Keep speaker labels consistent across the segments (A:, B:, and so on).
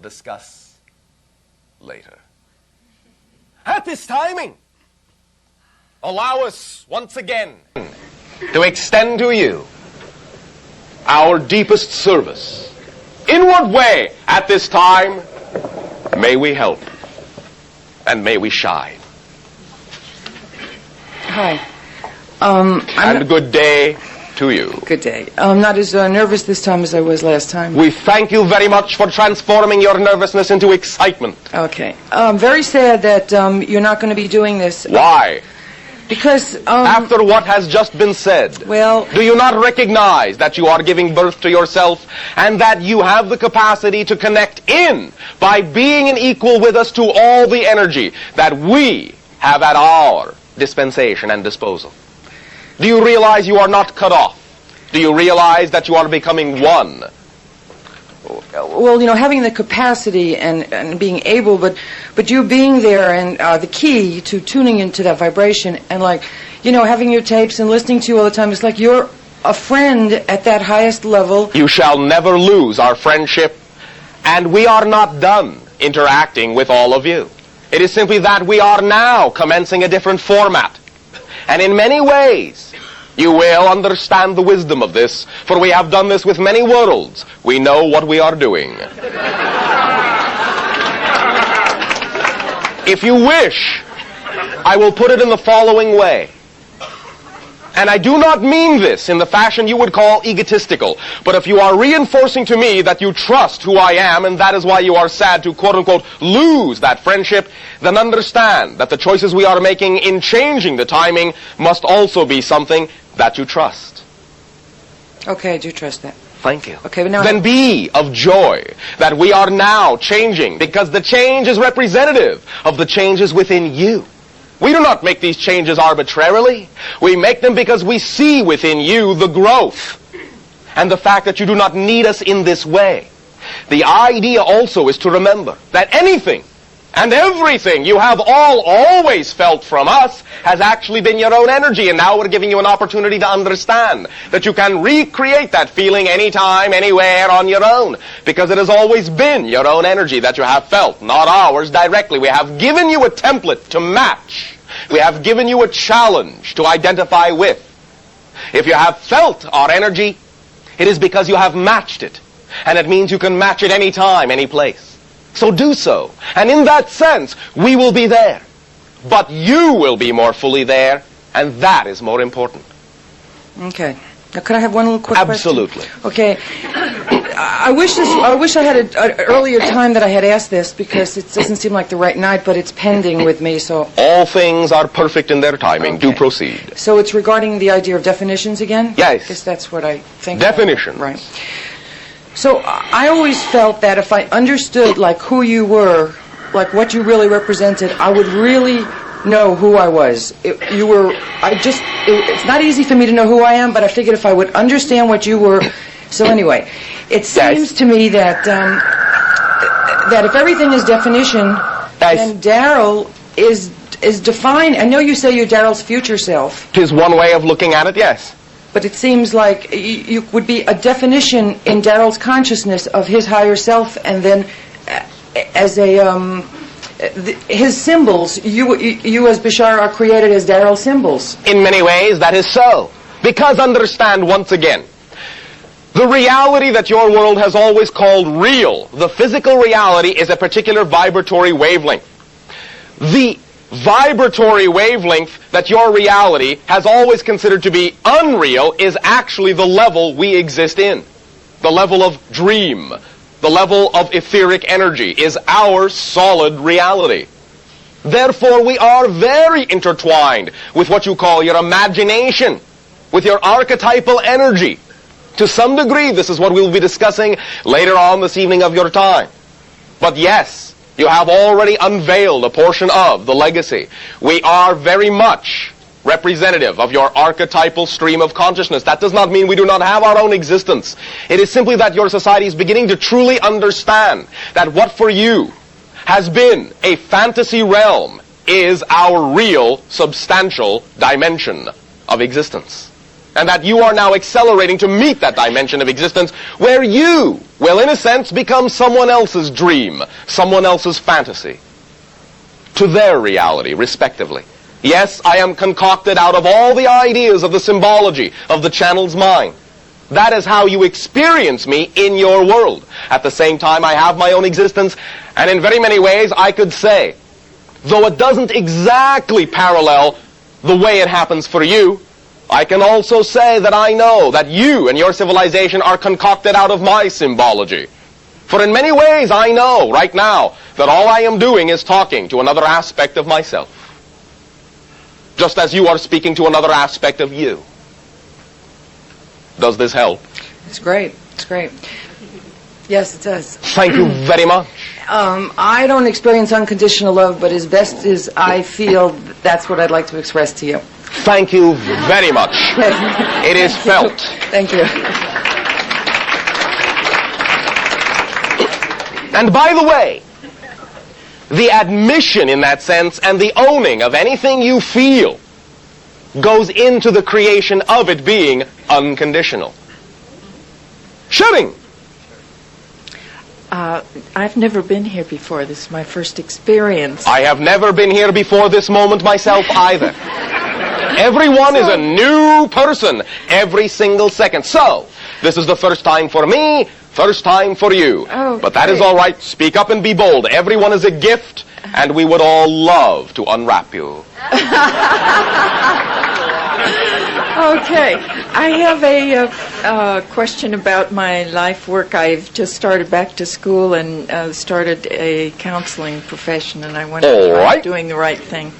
A: discuss later. At this timing, allow us once again to extend to you our deepest service. In what way at this time may we help and may we shine?
B: Hi.
A: And good day to you.
B: Good day. I'm not as nervous this time as I was last time.
A: We thank you very much for transforming your nervousness into excitement.
B: Okay. Very sad that you're not going to be doing this.
A: Why?
B: Because
A: after what has just been said,
B: well,
A: do you not recognize that you are giving birth to yourself and that you have the capacity to connect in by being an equal with us to all the energy that we have at our dispensation and disposal? Do you realize you are not cut off? Do you realize that you are becoming one?
B: Well, you know, having the capacity and being able, but you being there and the key to tuning into that vibration and, like, you know, having your tapes and listening to you all the time, it's like you're a friend at that highest level.
A: You shall never lose our friendship, and we are not done interacting with all of you. It is simply that we are now commencing a different format. And in many ways, you will understand the wisdom of this, for we have done this with many worlds. We know what we are doing. If you wish, I will put it in the following way. And I do not mean this in the fashion you would call egotistical, but if you are reinforcing to me that you trust who I am, and that is why you are sad to quote-unquote lose that friendship, then understand that the choices we are making in changing the timing must also be something that you trust.
B: Okay, I do trust that.
A: Thank you.
B: Okay, but now
A: then be of joy that we are now changing, because the change is representative of the changes within you. We do not make these changes arbitrarily. We make them because we see within you the growth and the fact that you do not need us in this way. The idea also is to remember that anything and everything you have always felt from us has actually been your own energy, and now we're giving you an opportunity to understand that you can recreate that feeling anytime, anywhere on your own, because it has always been your own energy that you have felt, not ours directly. We have given you a template to match. We have given you a challenge to identify with. If you have felt our energy, it is because you have matched it, and it means you can match it anytime, any place. So do so. And in that sense, we will be there. But you will be more fully there, and that is more important.
B: Okay. Now, could I have one little quick
A: Absolutely.
B: question? Okay. I wish I had an earlier time that I had asked this, because it doesn't seem like the right night, but it's pending with me, so...
A: All things are perfect in their timing.
B: Okay.
A: Do proceed.
B: So it's regarding the idea of definitions again?
A: Yes.
B: I guess that's what I think.
A: Definitions.
B: Right. So I always felt that if I understood, like, who you were, like what you really represented, I would really know who I was. It's not easy for me to know who I am, but I figured if I would understand what you were. So anyway, it seems to me that that if everything is definition, then Daryl is defined. I know you say you're Daryl's future self.
A: 'Tis one way of looking at it, yes.
B: But it seems like you would be a definition in Daryl's consciousness of his higher self, and then as his symbols, you as Bashar are created as Daryl's symbols.
A: In many ways, that is so. Because understand once again, the reality that your world has always called real, the physical reality, is a particular vibratory wavelength. The vibratory wavelength that your reality has always considered to be unreal is actually the level we exist in. The level of dream, the level of etheric energy is our solid reality. Therefore, we are very intertwined with what you call your imagination, with your archetypal energy. To some degree, this is what we'll be discussing later on this evening of your time. But yes, you have already unveiled a portion of the legacy. We are very much representative of your archetypal stream of consciousness. That does not mean we do not have our own existence. It is simply that your society is beginning to truly understand that what for you has been a fantasy realm is our real, substantial dimension of existence. And that you are now accelerating to meet that dimension of existence where you will, in a sense, become someone else's dream, someone else's fantasy, to their reality, respectively. Yes, I am concocted out of all the ideas of the symbology of the channel's mind. That is how you experience me in your world. At the same time, I have my own existence, and in very many ways, I could say, though it doesn't exactly parallel the way it happens for you, I can also say that I know that you and your civilization are concocted out of my symbology. For in many ways, I know right now that all I am doing is talking to another aspect of myself, just as you are speaking to another aspect of you. Does this help?
B: It's great. It's great. Yes, it does.
A: Thank you very much.
B: I don't experience unconditional love, but as best as I feel, that's what I'd like to express to you.
A: Thank you very much. It is felt.
B: Thank you.
A: And by the way, the admission in that sense and the owning of anything you feel goes into the creation of it being unconditional. Shooting!
C: I've never been here before. This is my first experience.
A: I have never been here before this moment myself either. Everyone is a new person every single second. So, this is the first time for me, first time for you.
C: Oh,
A: but that is
C: great.
A: all right. Speak up and be bold. Everyone is a gift, and we would all love to unwrap you.
C: Okay. I have a question about my life work. I've just started back to school and started a counseling profession, and I wonder if I'm doing the right thing.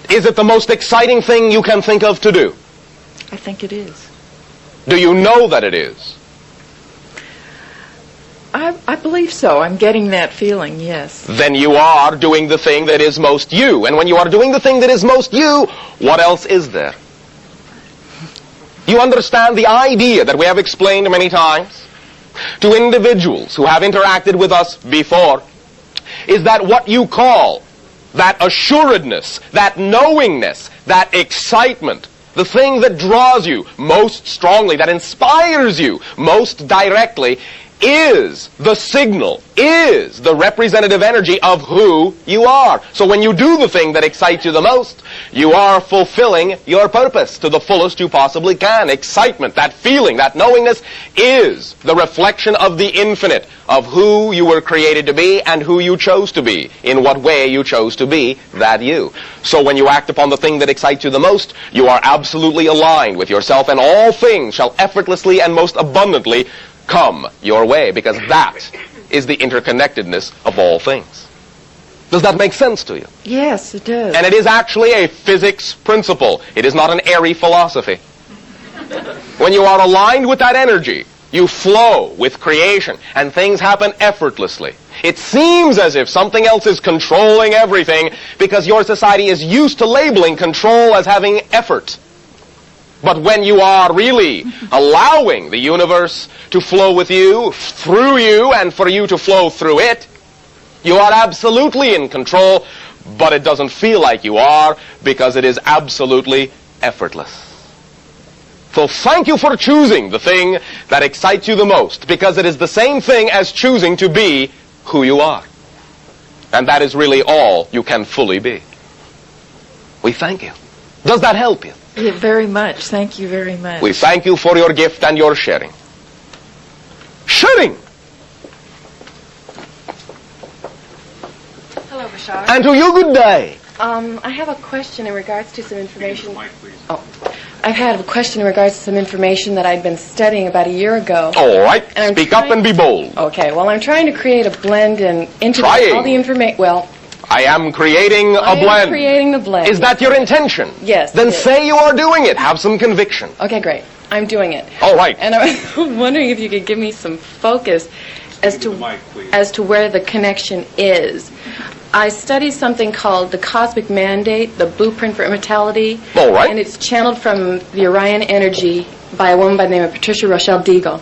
A: Is it the most exciting thing you can think of to do?
C: I think it is.
A: Do you know that it is?
C: I believe so. I'm getting that feeling, yes.
A: Then you are doing the thing that is most you. And when you are doing the thing that is most you, what else is there? You understand the idea that we have explained many times to individuals who have interacted with us before is that what you call that assuredness, that knowingness, that excitement, the thing that draws you most strongly, that inspires you most directly, is the signal, is the representative energy of who you are. So when you do the thing that excites you the most, you are fulfilling your purpose to the fullest you possibly can. Excitement, that feeling, that knowingness is the reflection of the infinite, of who you were created to be and who you chose to be, in what way you chose to be that you. So when you act upon the thing that excites you the most, you are absolutely aligned with yourself, and all things shall effortlessly and most abundantly come your way, because that is the interconnectedness of all things. Does that make sense to you?
C: Yes, it does.
A: And it is actually a physics principle. It is not an airy philosophy. When you are aligned with that energy, you flow with creation, and things happen effortlessly. It seems as if something else is controlling everything because your society is used to labeling control as having effort. But when you are really allowing the universe to flow with you, through you, and for you to flow through it, you are absolutely in control, but it doesn't feel like you are because it is absolutely effortless. So thank you for choosing the thing that excites you the most, because it is the same thing as choosing to be who you are. And that is really all you can fully be. We thank you. Does that help you?
C: Yeah, very much. Thank you very much.
A: We thank you for your gift and your sharing. Sharing!
D: Hello, Bashar.
A: And to you, good day.
D: I have a question in regards to some information. I've had a question in regards to some information that I'd been studying about a year ago.
A: All right.
D: And
A: Speak up and be bold.
D: Okay. Well, I'm trying to create a blend and
A: Trying.
D: all the information. Well,
A: I am creating a
D: I am
A: blend.
D: creating the blend.
A: Is that your intention?
D: Yes,
A: Then
D: it is.
A: say you are doing it. Have some conviction.
D: Okay, great. I'm doing it.
A: All right.
D: And I was wondering if you could give me some focus as to where the connection is. I studied something called the Cosmic Mandate, the Blueprint for Immortality.
A: All right.
D: And it's channeled from the Orion energy by a woman by the name of Patricia Rochelle Deagle.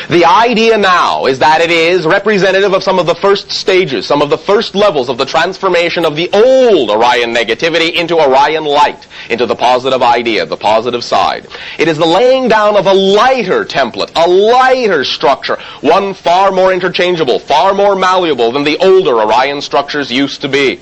A: The idea now is that it is representative of some of the first stages, some of the first levels of the transformation of the old Orion negativity into Orion light, into the positive idea, the positive side. It is the laying down of a lighter template, a lighter structure, one far more interchangeable, far more malleable than the older Orion structures used to be.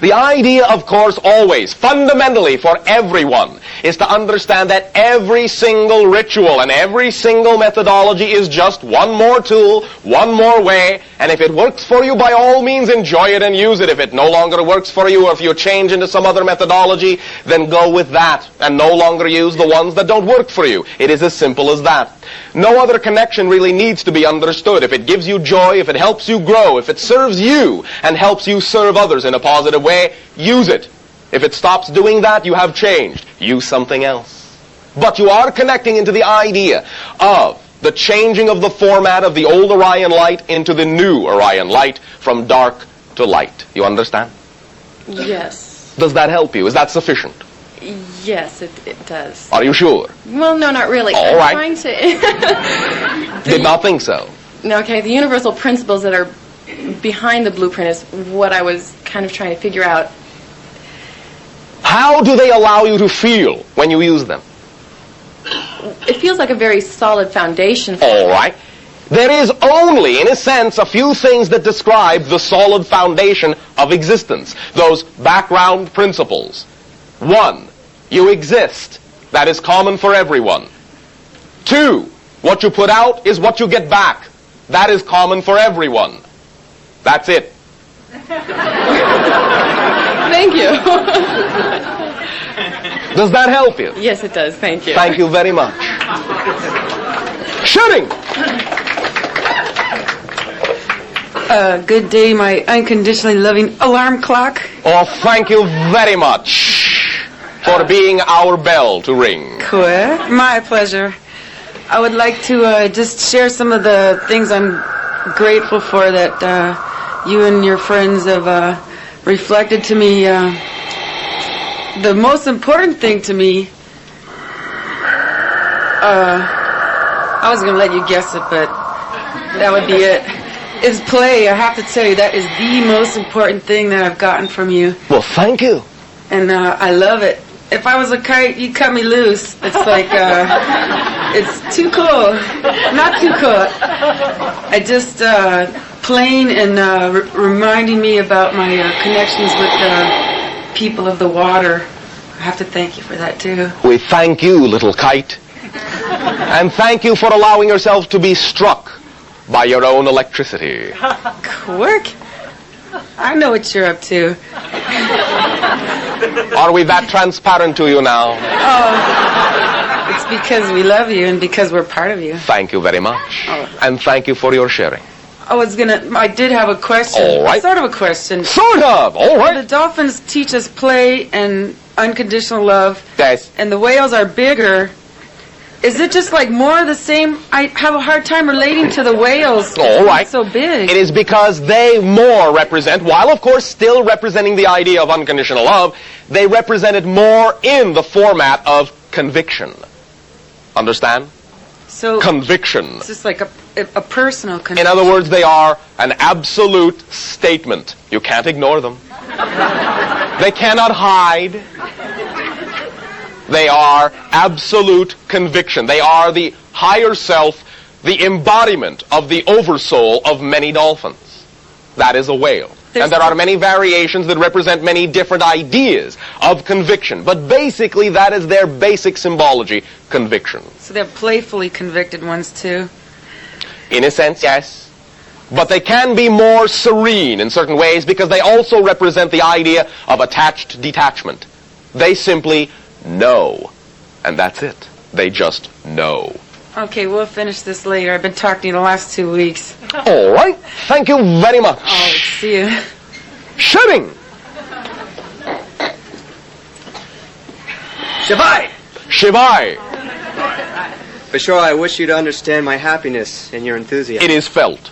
A: The idea, of course, always, fundamentally for everyone, is to understand that every single ritual and every single methodology is just one more tool, one more way, and if it works for you, by all means enjoy it and use it. If it no longer works for you, or if you change into some other methodology, then go with that and no longer use the ones that don't work for you. It is as simple as that. No other connection really needs to be understood. If it gives you joy, if it helps you grow, if it serves you and helps you serve others in a positive way, use it. If it stops doing that, you have changed. Use something else. But you are connecting into the idea of the changing of the format of the old Orion light into the new Orion light, from dark to light. You understand?
D: Yes.
A: Does that help you? Is that sufficient?
D: Yes, it does.
A: Are you sure?
D: Well, no, not really.
A: All right.
D: I'm trying to...
A: Did not think so.
D: Okay, the universal principles that are behind the blueprint is what I was kind of trying to figure out.
A: How do they allow you to feel when you use them?
D: It feels like a very solid foundation.
A: All right. There is only, in a sense, a few things that describe the solid foundation of existence. Those background principles. 1, you exist. That is common for everyone. 2, what you put out is what you get back. That is common for everyone. That's it.
D: Thank you.
A: Does that help you?
D: Yes, it does. Thank you.
A: Thank you very much. Shooting!
E: Good day, my unconditionally loving alarm clock.
A: Oh, thank you very much for being our bell to ring.
E: Cool. My pleasure. I would like to just share some of the things I'm grateful for that you and your friends have reflected to me. The most important thing to me, I was going to let you guess it, but that would be it, is play. I have to tell you, that is the most important thing that I've gotten from you.
A: Well, thank you.
E: And I love it. If I was a kite, you cut me loose. It's like, it's too cool. Not too cool. I just, playing and reminding me about my connections with the people of the water. I have to thank you for that, too.
A: We thank you, little kite. And thank you for allowing yourself to be struck by your own electricity.
E: Quirk? I know what you're up to.
A: Are we that transparent to you now?
E: Oh, it's because we love you and because we're part of you.
A: Thank you very much.
E: Oh.
A: And thank you for your sharing.
E: I did have a question.
A: All right.
E: Sort of a question.
A: Sort of. All
E: The
A: right.
E: dolphins teach us play and unconditional love,
A: Yes.
E: and the whales are bigger. Is it just like more of the same? I have a hard time relating to the whales.
A: All right.
E: It's so big.
A: It is because they more represent, while of course still representing the idea of unconditional love, they represent it more in the format of conviction. Understand?
E: So
A: Conviction.
E: it's just like a personal
A: In
E: connection.
A: other words, they are an absolute statement. You can't ignore them. They cannot hide. They are absolute conviction. They are the higher self, the embodiment of the oversoul of many dolphins. That is a whale. And there are many variations that represent many different ideas of conviction. But basically, that is their basic symbology, conviction.
E: So they're playfully convicted ones, too.
A: In a sense, yes. But they can be more serene in certain ways because they also represent the idea of attached detachment. They simply know. And that's it. They just know.
E: Okay, we'll finish this later. I've been talking to you the last 2 weeks.
A: All right. Thank you very much.
E: Oh, see you.
A: Shooting!
F: Shivai!
A: Shivai!
F: Bashar, I wish you to understand my happiness and your enthusiasm.
A: It is felt.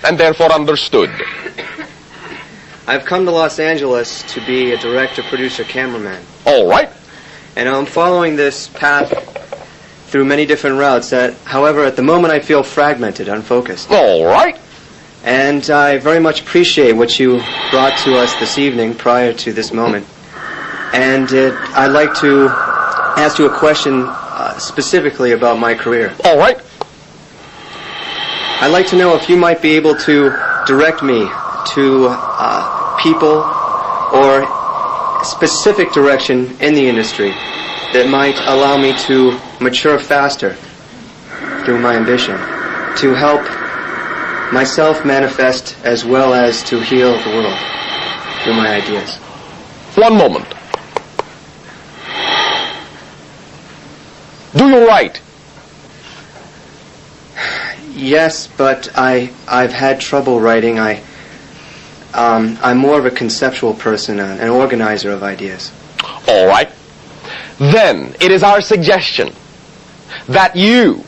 A: And therefore understood.
F: I've come to Los Angeles to be a director, producer, cameraman.
A: All right.
F: And I'm following this path through many different routes. However, at the moment I feel fragmented, unfocused.
A: All right.
F: And I very much appreciate what you brought to us this evening prior to this moment. And I'd like to ask you a question specifically about my career.
A: All right.
F: I'd like to know if you might be able to direct me to people or specific direction in the industry that might allow me to mature faster through my ambition, to help myself manifest as well as to heal the world through my ideas.
A: One moment. Do you write?
F: Yes, but I've had trouble writing. I'm more of a conceptual person, an organizer of ideas.
A: All right. Then it is our suggestion that you,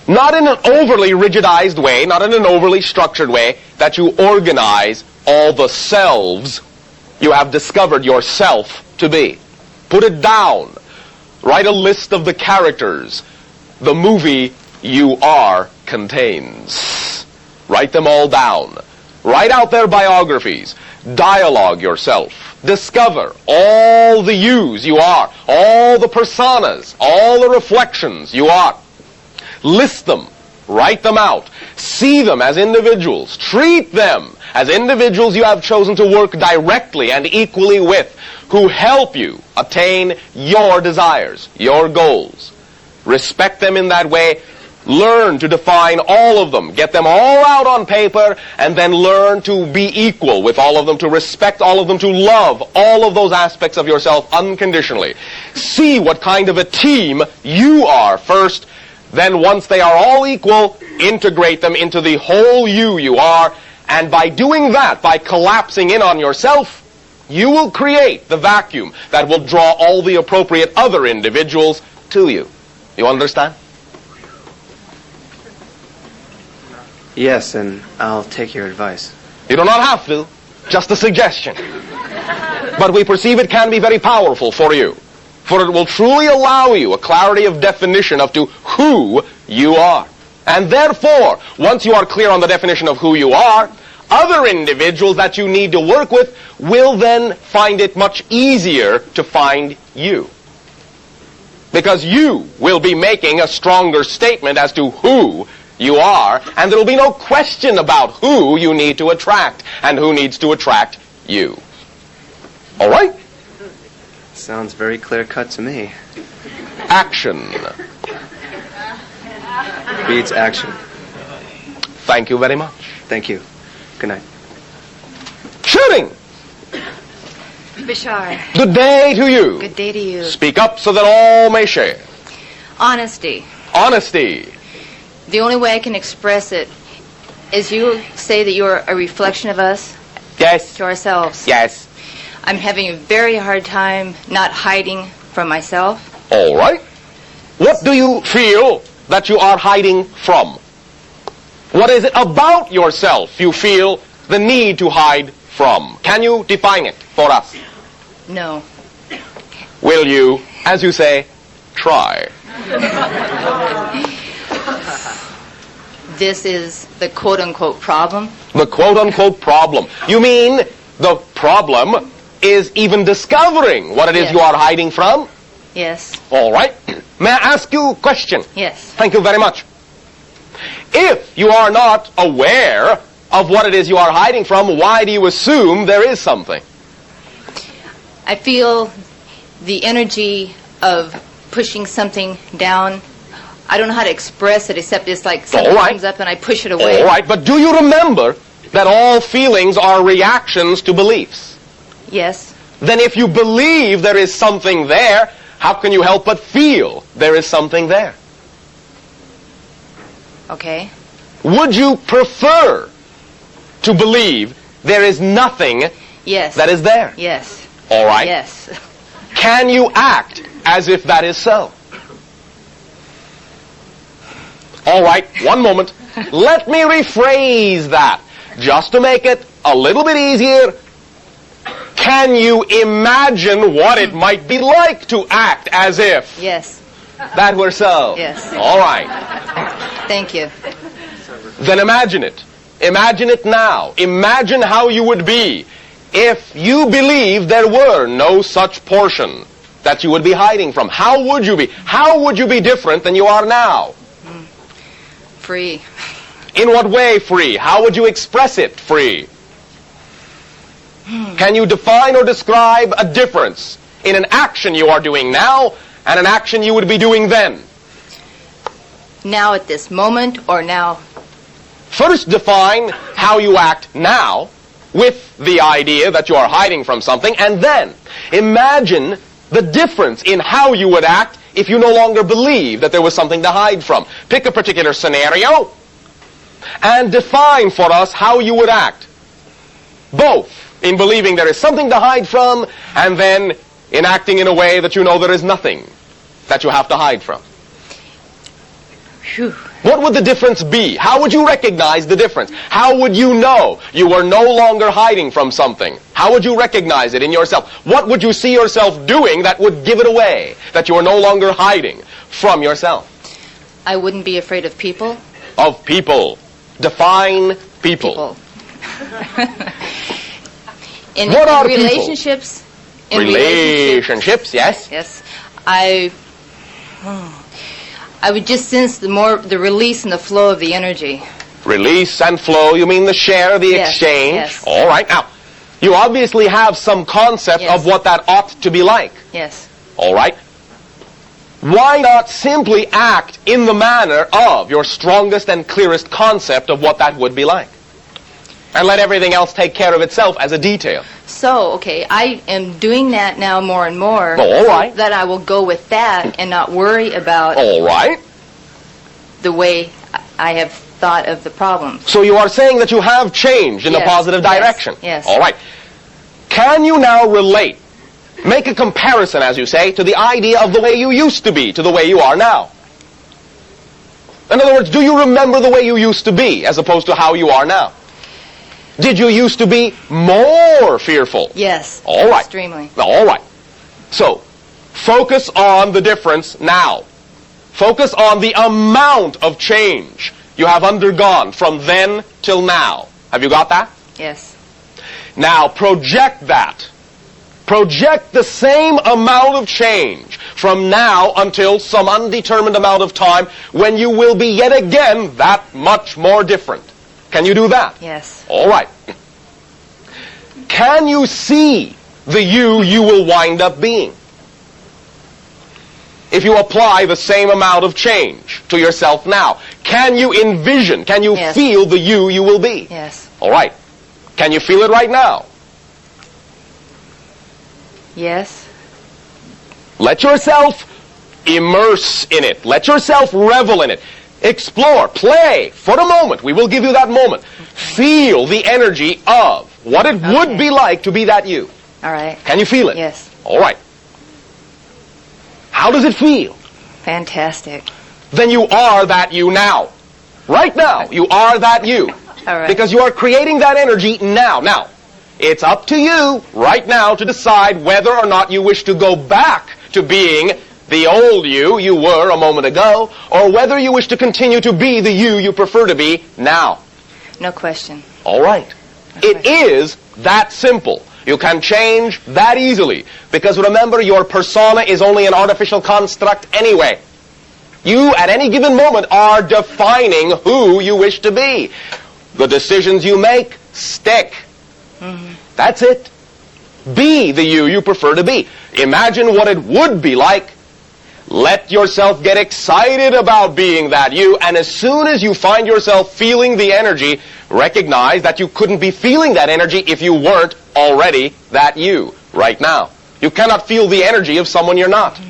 A: not in an overly rigidized way, not in an overly structured way, that you organize all the selves you have discovered yourself to be. Put it down. Write a list of the characters the movie you are contains. Write them all down. Write out their biographies. Dialogue yourself. Discover all the yous you are, all the personas, all the reflections you are. List them. Write them out. See them as individuals. Treat them as individuals you have chosen to work directly and equally with, who help you attain your desires, your goals. Respect them in that way. Learn to define all of them. Get them all out on paper, and then learn to be equal with all of them, to respect all of them, to love all of those aspects of yourself unconditionally. See what kind of a team you are first. Then once they are all equal, integrate them into the whole you are. And by doing that, by collapsing in on yourself, you will create the vacuum that will draw all the appropriate other individuals to you. You understand?
F: Yes, and I'll take your advice.
A: You do not have to. Just a suggestion. But we perceive it can be very powerful for you. For it will truly allow you a clarity of definition of to who you are. And therefore, once you are clear on the definition of who you are, other individuals that you need to work with will then find it much easier to find you. Because you will be making a stronger statement as to who you are, and there will be no question about who you need to attract and who needs to attract you. All right?
F: Sounds very clear-cut to me.
A: Action.
F: Beats action.
A: Thank you very much.
F: Thank you. Good night.
A: Shooting.
G: Bashar,
A: Good day to you.
G: good day to you.
A: Speak up so that all may share.
G: Honesty.
A: Honesty.
G: The only way I can express it is you say that you're a reflection of us
A: Yes.
G: to ourselves.
A: Yes.
G: I'm having a very hard time not hiding from myself.
A: All right. What do you feel that you are hiding from? What is it about yourself you feel the need to hide from? Can you define it for us?
G: No.
A: Will you, as you say, try?
G: This is the quote-unquote problem.
A: The quote-unquote problem. You mean the problem is even discovering what it is
G: Yes.
A: you are hiding from?
G: Yes.
A: All right. May I ask you a question?
G: Yes.
A: Thank you very much. If you are not aware of what it is you are hiding from, why do you assume there is something?
G: I feel the energy of pushing something down. I don't know how to express it except it's like something
A: All right.
G: comes up and I push it away.
A: All right, but do you remember that all feelings are reactions to beliefs?
G: Yes.
A: Then if you believe there is something there, how can you help but feel there is something there?
G: Okay.
A: Would you prefer to believe there is nothing
G: Yes.
A: that is there?
G: Yes.
A: All right.
G: Yes.
A: Can you act as if that is so? All right, one moment. Let me rephrase that just to make it a little bit easier. Can you imagine what it might be like to act as if?
G: Yes.
A: that were so?
G: Yes.
A: All right.
G: Thank you.
A: Then imagine it. Imagine it now. Imagine how you would be if you believed there were no such portion that you would be hiding from. How would you be? How would you be different than you are now?
G: Free.
A: In what way free? How would you express it free? Can you define or describe a difference in an action you are doing now and an action you would be doing then?
G: Now at this moment, or now?
A: First define how you act now with the idea that you are hiding from something, and then imagine the difference in how you would act if you no longer believe that there was something to hide from. Pick a particular scenario and define for us how you would act. Both in believing there is something to hide from and then in acting in a way that you know there is nothing that you have to hide from.
G: Whew.
A: What would the difference be? How would you recognize the difference? How would you know you were no longer hiding from something? How would you recognize it in yourself? What would you see yourself doing that would give it away, that you are no longer hiding from yourself?
G: I wouldn't be afraid of people.
A: Of people. Define people.
G: In
A: What are people?
G: relationships. In
A: Relationships, yes.
G: Yes. I would just sense the release and the flow of the energy.
A: Release and flow, you mean the share, the
G: Yes,
A: exchange?
G: yes.
A: All right. Now, you obviously have some concept
G: Yes.
A: of what that ought to be like.
G: Yes.
A: All right. Why not simply act in the manner of your strongest and clearest concept of what that would be like? And let everything else take care of itself as a detail.
G: So, okay, I am doing that now more and more.
A: Oh, all right.
G: So that I will go with that and not worry about
A: All right.
G: the way I have thought of the problem.
A: So you are saying that you have changed in a
G: Yes,
A: positive
G: yes,
A: direction.
G: yes.
A: All right. Can you now relate, make a comparison, as you say, to the idea of the way you used to be to the way you are now? In other words, do you remember the way you used to be as opposed to how you are now? Did you used to be more fearful?
G: Yes.
A: All right.
G: Extremely.
A: All right. So, focus on the difference now. Focus on the amount of change you have undergone from then till now. Have you got that?
G: Yes.
A: Now, project that. Project the same amount of change from now until some undetermined amount of time when you will be yet again that much more different. Can you do that?
G: Yes.
A: All right. Can you see the you will wind up being? If you apply the same amount of change to yourself now, can you envision, can you
G: Yes.
A: feel the you will be?
G: Yes.
A: All right. Can you feel it right now?
G: Yes.
A: Let yourself immerse in it. Let yourself revel in it. Explore, play for a moment. We will give you that moment. Feel the energy of what it would be like to be that you.
G: All right.
A: Can you feel it?
G: Yes.
A: All right. How does it feel?
G: Fantastic.
A: Then you are that you now. Right now, you are that you.
G: All right.
A: Because you are creating that energy now. Now, it's up to you right now to decide whether or not you wish to go back to being the old you were a moment ago, or whether you wish to continue to be the you prefer to be now.
G: No question.
A: All right. It is that simple. You can change that easily. Because remember, your persona is only an artificial construct anyway. You, at any given moment, are defining who you wish to be. The decisions you make stick. That's it. Be the you prefer to be. Imagine what it would be like. Let yourself get excited about being that you, and as soon as you find yourself feeling the energy, recognize that you couldn't be feeling that energy if you weren't already that you right now. You cannot feel the energy of someone you're not.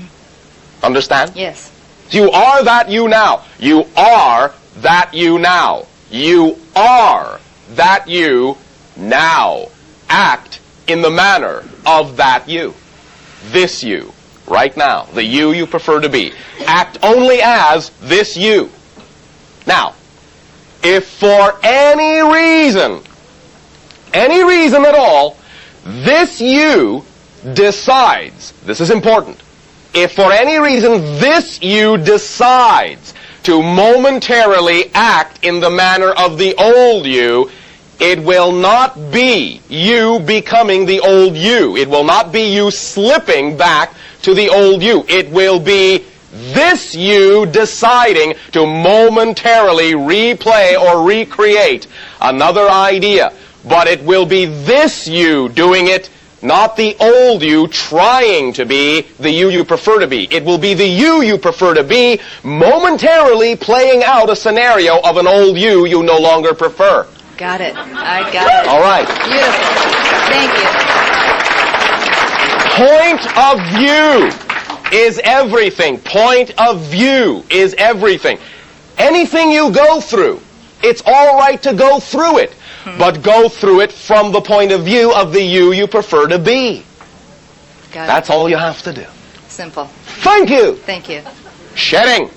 A: Understand?
G: Yes.
A: You are that you now. You are that you now. You are that you now. Act in the manner of that you. This you. Right now. The you prefer to be. Act only as this you. Now, if for any reason at all, this you decides, this is important, if for any reason this you decides to momentarily act in the manner of the old you, it will not be you becoming the old you. It will not be you slipping back to the old you. It will be this you deciding to momentarily replay or recreate another idea. But it will be this you doing it, not the old you trying to be the you prefer to be. It will be the you prefer to be momentarily playing out a scenario of an old you no longer prefer.
G: Got it. I got it.
A: All right.
G: Beautiful. Thank you.
A: Point of view is everything. Point of view is everything. Anything you go through, it's all right to go through it, but go through it from the point of view of the you prefer to be.
G: Got it.
A: That's all you have to do.
G: Simple.
A: Thank you.
G: Thank you.
A: Shedding.